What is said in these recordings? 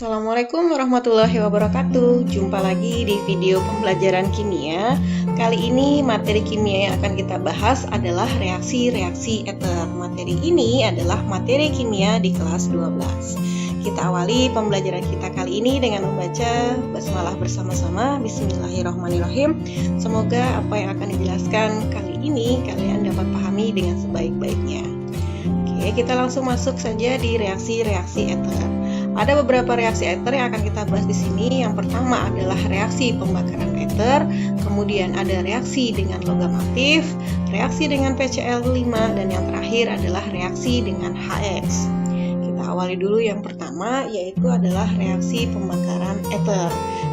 Assalamualaikum warahmatullahi wabarakatuh. Jumpa lagi di video pembelajaran kimia. Kali ini materi kimia yang akan kita bahas adalah reaksi-reaksi eter. Materi ini adalah materi kimia di kelas 12. Kita awali pembelajaran kita kali ini dengan membaca basmalah bersama-sama. Bismillahirrahmanirrahim. Semoga apa yang akan dijelaskan kali ini kalian dapat pahami dengan sebaik-baiknya. Oke, kita langsung masuk saja di reaksi-reaksi eter. Ada beberapa reaksi eter yang akan kita bahas di sini. Yang pertama adalah reaksi pembakaran eter, kemudian ada reaksi dengan logam aktif, reaksi dengan PCl5, dan yang terakhir adalah reaksi dengan HX. Kita awali dulu yang pertama, yaitu adalah reaksi pembakaran eter.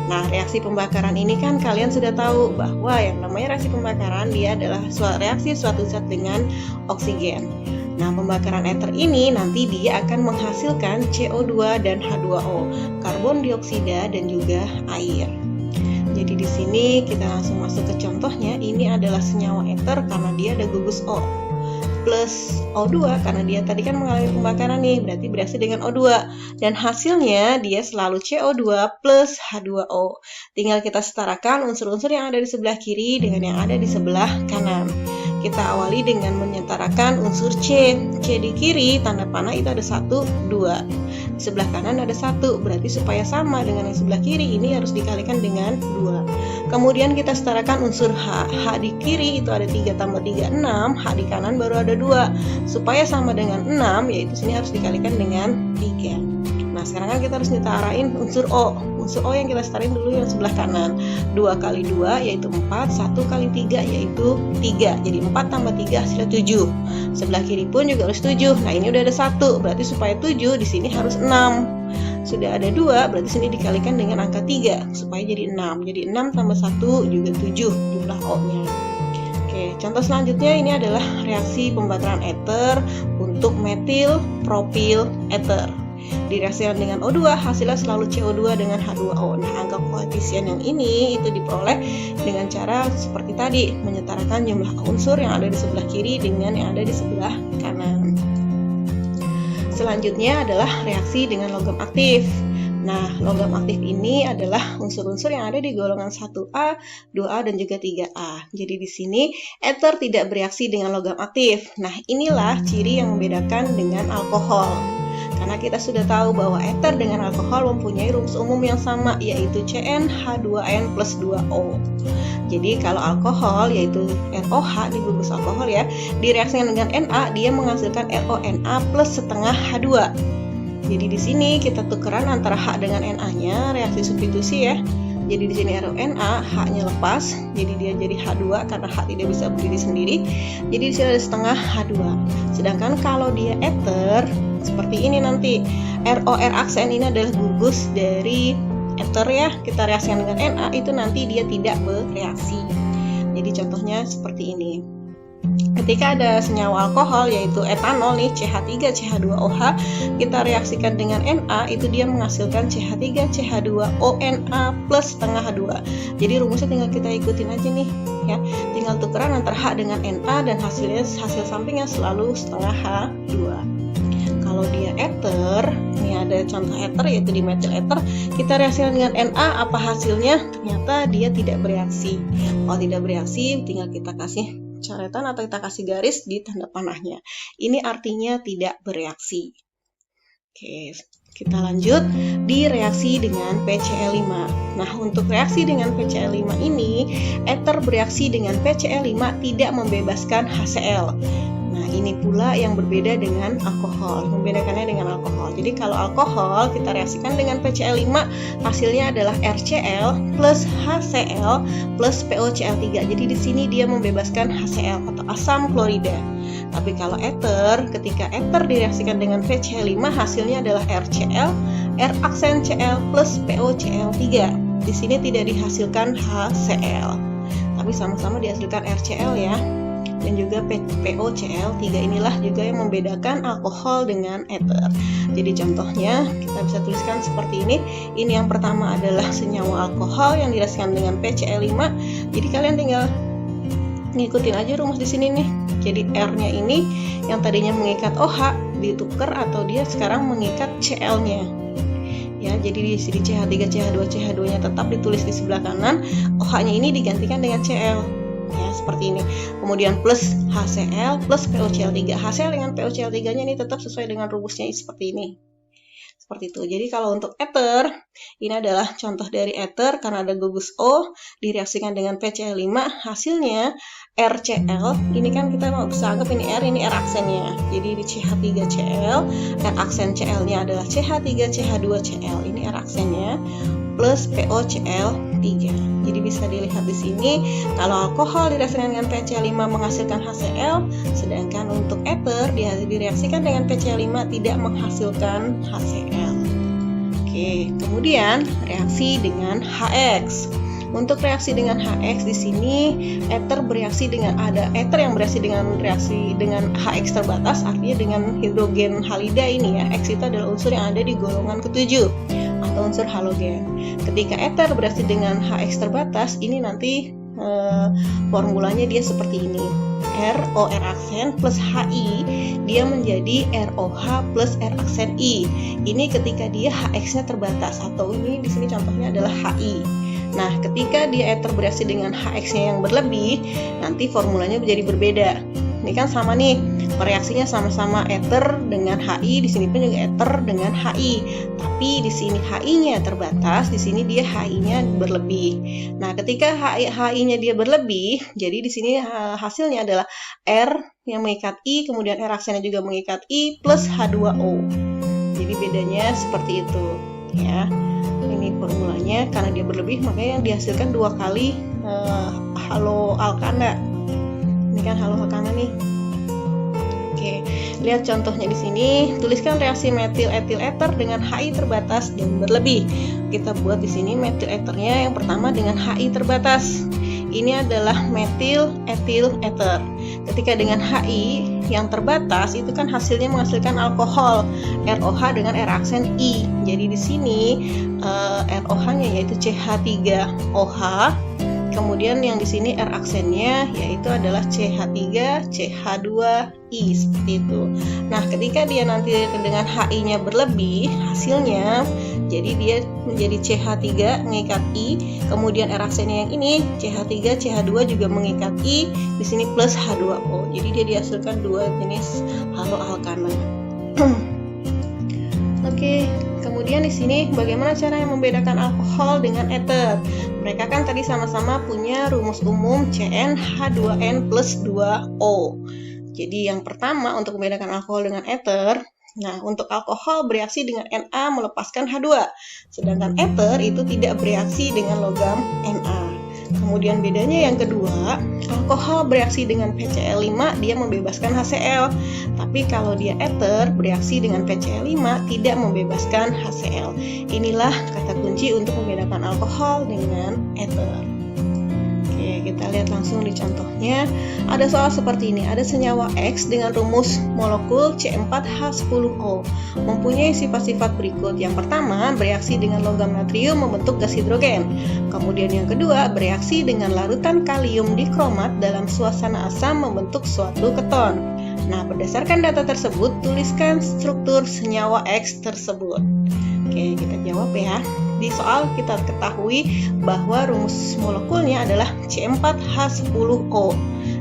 Nah, reaksi pembakaran ini kan kalian sudah tahu bahwa yang namanya reaksi pembakaran dia adalah reaksi suatu zat dengan oksigen. Nah, pembakaran eter ini nanti dia akan menghasilkan CO2 dan H2O, karbon dioksida dan juga air. Jadi di sini kita langsung masuk ke contohnya. Ini adalah senyawa eter karena dia ada gugus O plus O2 karena dia tadi kan mengalami pembakaran nih, berarti bereaksi dengan O2 dan hasilnya dia selalu CO2 plus H2O. Tinggal kita setarakan unsur-unsur yang ada di sebelah kiri dengan yang ada di sebelah kanan. Kita awali dengan menyetarakan unsur C. C di kiri tanda panah itu ada 1, 2. Di sebelah kanan ada 1, berarti supaya sama dengan yang sebelah kiri ini harus dikalikan dengan 2. Kemudian kita setarakan unsur H. H di kiri itu ada 3 tambah 3, 6. H di kanan baru ada 2. Supaya sama dengan 6, yaitu sini harus dikalikan dengan 3. Nah, sekarang kan kita harus nyetarain unsur O. Unsur O yang kita setarain dulu yang sebelah kanan. 2 kali 2 yaitu 4, 1 kali 3 yaitu 3. Jadi 4 tambah 3 hasilnya 7. Sebelah kiri pun juga harus 7. Nah, ini udah ada 1, berarti supaya 7 di sini harus 6. Sudah ada 2, berarti sini dikalikan dengan angka 3 supaya jadi 6. Jadi 6 tambah 1 juga 7 jumlah O-nya. Oke, contoh selanjutnya ini adalah reaksi pembakaran eter untuk metil propil eter. Direaksikan dengan O2, hasilnya selalu CO2 dengan H2O. Nah, angka koefisien yang ini itu diperoleh dengan cara seperti tadi, menyetarakan jumlah unsur yang ada di sebelah kiri dengan yang ada di sebelah kanan. Selanjutnya adalah reaksi dengan logam aktif. Nah, logam aktif ini adalah unsur-unsur yang ada di golongan 1A, 2A, dan juga 3A. Jadi di sini eter tidak bereaksi dengan logam aktif. Nah, inilah ciri yang membedakan dengan alkohol. Karena kita sudah tahu bahwa eter dengan alkohol mempunyai rumus umum yang sama, yaitu CnH2n plus 2O. Jadi kalau alkohol, yaitu ROH di gugus alkohol ya, direaksikan dengan Na, dia menghasilkan RONA plus setengah H2. Jadi di sini kita tukeran antara H dengan Na-nya, reaksi substitusi ya. Jadi di sini RONA, H-nya lepas, jadi dia jadi H2 karena H tidak bisa berdiri sendiri. Jadi di sini ada setengah H2. Sedangkan kalau dia eter, seperti ini nanti. ROR aksen ini adalah gugus dari eter ya. Kita reaksikan dengan Na, itu nanti dia tidak bereaksi. Jadi contohnya seperti ini. Ketika ada senyawa alkohol yaitu etanol nih, CH3 CH2OH, kita reaksikan dengan Na, itu dia menghasilkan CH3 CH2ONA plus setengah H2. Jadi rumusnya tinggal kita ikutin aja nih ya. Tinggal tukeran antara H dengan Na dan hasil sampingnya selalu setengah H2. Kalau dia eter, ini ada contoh eter yaitu di metil eter, kita reaksikan dengan Na, apa hasilnya? Ternyata dia tidak bereaksi. Kalau tidak bereaksi, tinggal kita kasih coretan atau kita kasih garis di tanda panahnya. Ini artinya tidak bereaksi. Oke, kita lanjut di reaksi dengan PCl5. Nah, untuk reaksi dengan PCl5 ini, eter bereaksi dengan PCl5 tidak membebaskan HCl. Nah, ini pula yang berbeda dengan alkohol, membedakannya dengan alkohol. Jadi kalau alkohol kita reaksikan dengan PCl5, hasilnya adalah RCl plus HCl plus POCl3. Jadi di sini dia membebaskan HCl atau asam klorida. Tapi kalau eter, ketika eter direaksikan dengan PCl5, hasilnya adalah RCl, R aksen Cl plus POCl3. Di sini tidak dihasilkan HCl, tapi sama-sama dihasilkan RCl ya. Dan juga POCl3 inilah juga yang membedakan alkohol dengan eter. Jadi contohnya kita bisa tuliskan seperti ini. Ini yang pertama adalah senyawa alkohol yang direaksikan dengan PCl5. Jadi kalian tinggal ngikutin aja rumus di sini nih. Jadi R-nya ini yang tadinya mengikat OH ditukar atau dia sekarang mengikat Cl-nya. Ya, jadi di sini CH3, CH2, CH2-nya tetap ditulis di sebelah kanan, OH-nya ini digantikan dengan Cl. Ya, seperti ini. Kemudian plus HCl plus POCl3. HCl dengan POCl3-nya ini tetap sesuai dengan rumusnya seperti ini. Seperti itu. Jadi kalau untuk ether, ini adalah contoh dari ether karena ada gugus O direaksikan dengan PCl5, hasilnya RCl. Ini kan kita mau bisa anggap ini R, ini R aksennya. Jadi di CH3Cl, R aksen Cl-nya adalah CH3CH2Cl. Ini R aksennya plus POCl3. Jadi bisa dilihat di sini kalau alkohol direaksikan dengan PCl5 menghasilkan HCl, sedangkan untuk ether direaksikan dengan PCl5 tidak menghasilkan HCl. Oke, kemudian reaksi dengan HX. Untuk reaksi dengan HX di sini ether bereaksi dengan ether yang bereaksi dengan HX terbatas, artinya dengan hidrogen halida ini ya. X itu adalah unsur yang ada di golongan ke-7 atau unsur halogen. Ketika ether bereaksi dengan HX terbatas, ini nanti formulanya dia seperti ini. ROR aksen plus HI dia menjadi ROH plus R aksen I. Ini ketika dia HX-nya terbatas, atau ini di sini contohnya adalah HI. Nah, ketika dia ether bereaksi dengan HX-nya yang berlebih, nanti formulanya menjadi berbeda. Ini kan sama nih, reaksinya sama-sama ether dengan HI, di sini pun juga ether dengan HI. Tapi di sini HI-nya terbatas, di sini dia HI-nya berlebih. Nah, ketika HI-nya dia berlebih, jadi di sini hasilnya adalah R yang mengikat I, kemudian R aksennya juga mengikat I plus H2O. Jadi bedanya seperti itu, ya. Ini formulanya karena dia berlebih, makanya yang dihasilkan 2 kali haloalkana. Ini kan haloalkana nih. Oke, lihat contohnya di sini. Tuliskan reaksi metil etil ether dengan HI terbatas dan berlebih. Kita buat di sini metil ethernya yang pertama dengan HI terbatas. Ini adalah metil etil ether. Ketika dengan HI yang terbatas itu kan hasilnya menghasilkan alkohol ROH dengan R aksen I. Jadi di sini ROH-nya yaitu CH3OH. Kemudian yang di sini R aksennya yaitu adalah CH3CH2I seperti itu. Nah, ketika dia nanti dengan HI-nya berlebih, hasilnya jadi dia menjadi CH3 mengikat I, kemudian R aksennya yang ini CH3 CH2 juga mengikat I, di sini plus H2O. Jadi dia dihasilkan 2 jenis haloalkana. Oke, kemudian di sini bagaimana cara yang membedakan alkohol dengan ether? Mereka kan tadi sama-sama punya rumus umum CnH2n plus 2O. Jadi yang pertama untuk membedakan alkohol dengan ether, nah untuk alkohol bereaksi dengan Na melepaskan H2, sedangkan ether itu tidak bereaksi dengan logam Na. Kemudian bedanya yang kedua, alkohol bereaksi dengan PCl5 dia membebaskan HCl, tapi kalau dia ether bereaksi dengan PCl5 tidak membebaskan HCl. Inilah kata kunci untuk membedakan alkohol dengan ether. Oke, kita lihat langsung di contohnya. Ada soal seperti ini, ada senyawa X dengan rumus molekul C4H10O mempunyai sifat-sifat berikut. Yang pertama, bereaksi dengan logam natrium membentuk gas hidrogen. Kemudian yang kedua, bereaksi dengan larutan kalium dikromat dalam suasana asam membentuk suatu keton. Nah, berdasarkan data tersebut, tuliskan struktur senyawa X tersebut. Oke, kita jawab ya. Di soal kita ketahui bahwa rumus molekulnya adalah C4H10O.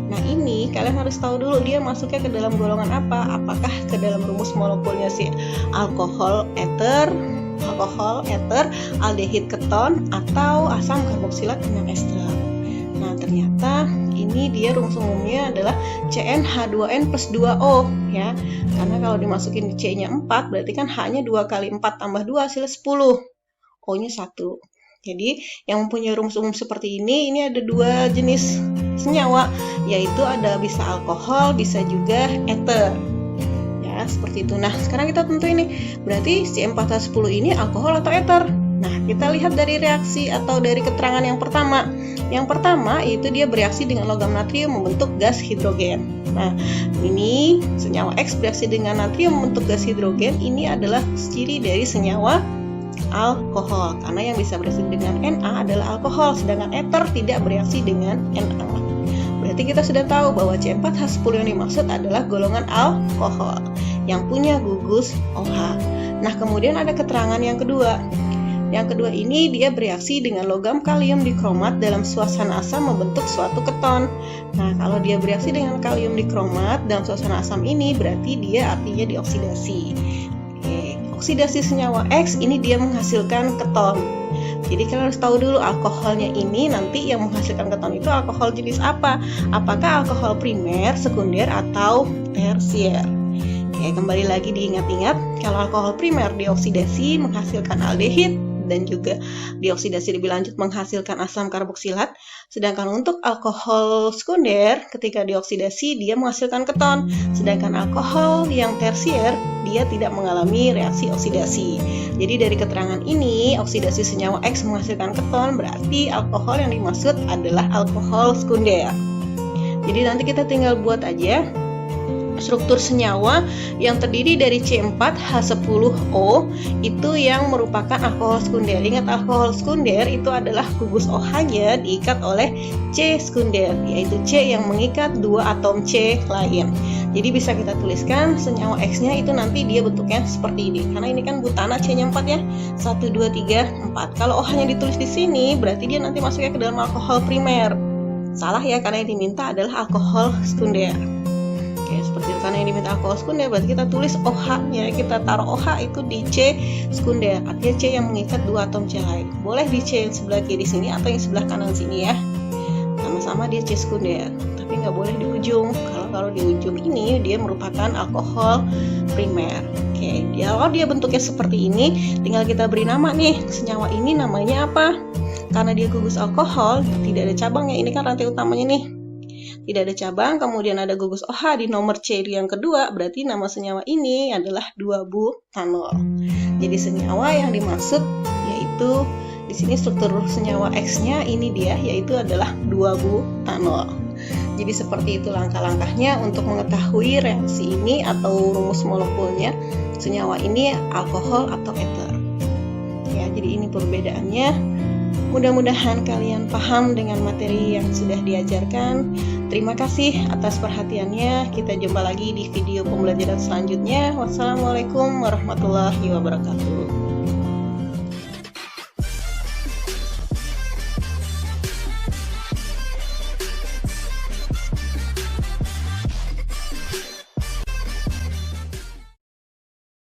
Nah, ini kalian harus tahu dulu dia masuknya ke dalam golongan apa. Apakah ke dalam rumus molekulnya si alkohol ether, aldehid keton, atau asam karboksilat dengan ester. Nah, ternyata ini dia rumus umumnya adalah CnH2n plus 2O ya. Karena kalau dimasukin C-nya 4 berarti kan H-nya 2 kali 4 tambah 2 hasilnya 10. O-nya 1. Jadi yang mempunyai rumus umum seperti ini ada 2 jenis senyawa, yaitu ada bisa alkohol, bisa juga ether. Ya, seperti itu. Nah, sekarang kita tentuin nih, berarti C4H10 ini alkohol atau ether? Nah, kita lihat dari reaksi atau dari keterangan yang pertama. Yang pertama itu dia bereaksi dengan logam natrium membentuk gas hidrogen. Nah, ini senyawa X bereaksi dengan natrium membentuk gas hidrogen. Ini adalah ciri dari senyawa alkohol, karena yang bisa bereaksi dengan Na adalah alkohol, sedangkan ether tidak bereaksi dengan Na. Berarti kita sudah tahu bahwa C4H10 yang dimaksud adalah golongan alkohol yang punya gugus OH. Nah, kemudian ada keterangan yang kedua. Yang kedua ini dia bereaksi dengan logam kalium dikromat dalam suasana asam membentuk suatu keton. Nah, kalau dia bereaksi dengan kalium dikromat dalam suasana asam ini berarti dia artinya dioksidasi. Oke, oksidasi senyawa X ini dia menghasilkan keton. Jadi kalian harus tahu dulu alkoholnya ini nanti yang menghasilkan keton itu alkohol jenis apa? Apakah alkohol primer, sekunder, atau tersier? Oke, kembali lagi diingat-ingat, kalau alkohol primer dioksidasi menghasilkan aldehid dan juga dioksidasi lebih lanjut menghasilkan asam karboksilat. Sedangkan untuk alkohol sekunder ketika dioksidasi dia menghasilkan keton. Sedangkan alkohol yang tersier dia tidak mengalami reaksi oksidasi. Jadi dari keterangan ini oksidasi senyawa X menghasilkan keton berarti alkohol yang dimaksud adalah alkohol sekunder. Jadi nanti kita tinggal buat aja struktur senyawa yang terdiri dari C4H10O itu yang merupakan alkohol sekunder. Ingat, alkohol sekunder itu adalah gugus OH-nya diikat oleh C sekunder, yaitu C yang mengikat dua atom C lain. Jadi bisa kita tuliskan senyawa X-nya itu nanti dia bentuknya seperti ini. Karena ini kan butana C-nya 4 ya. 1, 2, 3, 4. Kalau OH-nya ditulis di sini berarti dia nanti masuknya ke dalam alkohol primer. Salah ya, karena yang diminta adalah alkohol sekunder. Oke, seperti itu. Karena yang diminta alkohol sekunder berarti kita tulis OH-nya, kita taruh OH itu di C sekunder, artinya C yang mengikat dua atom C lain. Boleh di C yang sebelah kiri sini atau yang sebelah kanan sini ya. Sama-sama dia C sekunder, tapi nggak boleh di ujung. Kalau di ujung ini dia merupakan alkohol primer. Oke, kalau dia bentuknya seperti ini, tinggal kita beri nama nih, senyawa ini namanya apa? Karena dia gugus alkohol, tidak ada cabangnya. Ini kan rantai utamanya nih. Tidak ada cabang, kemudian ada gugus OH di nomor C yang kedua, berarti nama senyawa ini adalah 2-butanol. Jadi senyawa yang dimaksud yaitu di sini struktur senyawa X-nya ini dia yaitu adalah 2-butanol. Jadi seperti itu langkah-langkahnya untuk mengetahui reaksi ini atau rumus molekulnya senyawa ini alkohol atau eter. Ya, jadi ini perbedaannya. Mudah-mudahan kalian paham dengan materi yang sudah diajarkan. Terima kasih atas perhatiannya. Kita jumpa lagi di video pembelajaran selanjutnya. Wassalamualaikum warahmatullahi wabarakatuh.